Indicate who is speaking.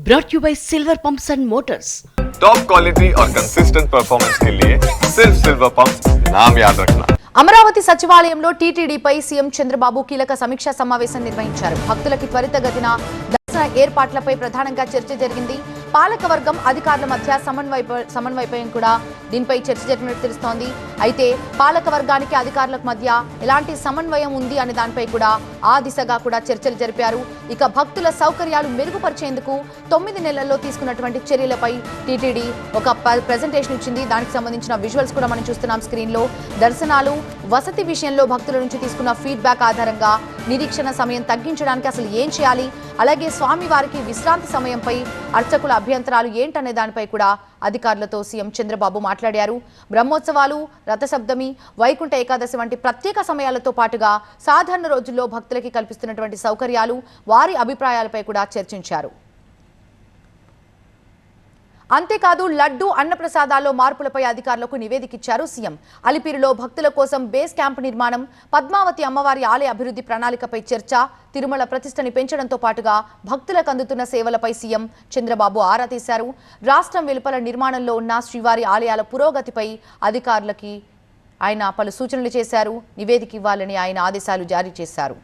Speaker 1: brought you by Silver Pumps and Motors.
Speaker 2: Top quality और consistent performance के लिए सिर्फ सिल्वर पंप्स नाम याद रखना।
Speaker 3: అమరావతి సచివాలయంలో టీటీడీపై సీఎం చంద్రబాబు కీలక సమీక్షా సమావేశం నిర్వహించారు. భక్తులకి త్వరితగతిన దర్శన ఏర్పాట్లపై ప్రధానంగా చర్చ జరిగింది. పాలకవర్గం అధికారుల మధ్య సమన్వయపై కూడా దీనిపై చర్చ జరిగినట్టు తెలుస్తోంది. అయితే పాలకవర్గానికి అధికారులకు మధ్య ఎలాంటి సమన్వయం ఉంది అనే దానిపై కూడా ఆ దిశగా కూడా చర్చలు జరిపారు. ఇక భక్తుల సౌకర్యాలు మెరుగుపరిచేందుకు 9 నెలల్లో తీసుకున్నటువంటి చర్యలపై టీటీడీ ఒక ప్రెజెంటేషన్ ఇచ్చింది. దానికి సంబంధించిన విజువల్స్ కూడా మనం చూస్తున్నాం స్క్రీన్ లో. దర్శనాలు వసతి విషయంలో భక్తుల నుంచి తీసుకున్న ఫీడ్బ్యాక్ ఆధారంగా నిరీక్షణ సమయం తగ్గించడానికి అసలు ఏం చేయాలి, అలాగే స్వామివారికి విశ్రాంతి సమయంపై అర్చకుల అభ్యంతరాలు ఏంటనే దానిపై కూడా అధికారులతో సీఎం చంద్రబాబు మాట్లాడారు. బ్రహ్మోత్సవాలు, రథసప్తమి, వైకుంఠ ఏకాదశి వంటి ప్రత్యేక సమయాలతో పాటుగా సాధారణ రోజుల్లో భక్తులకి కల్పిస్తున్నటువంటి సౌకర్యాలు, వారి అభిప్రాయాలపై కూడా చర్చించారు. అంతేకాదు లడ్డు అన్నప్రసాదాల్లో మార్పులపై అధికారులకు నివేదిక ఇచ్చారు సీఎం. అలిపిరిలో భక్తుల కోసం బేస్ క్యాంప్ నిర్మాణం, పద్మావతి అమ్మవారి ఆలయ అభివృద్ధి ప్రణాళికపై చర్చ, తిరుమల ప్రతిష్టని పెంచడంతో పాటుగా భక్తులకు అందుతున్న సేవలపై సీఎం చంద్రబాబు ఆరా తీశారు. రాష్ట్రం వెలుపల నిర్మాణంలో ఉన్న శ్రీవారి ఆలయాల పురోగతిపై అధికారులకి ఆయన పలు సూచనలు చేశారు. నివేదిక ఇవ్వాలని ఆయన ఆదేశాలు జారీ చేశారు.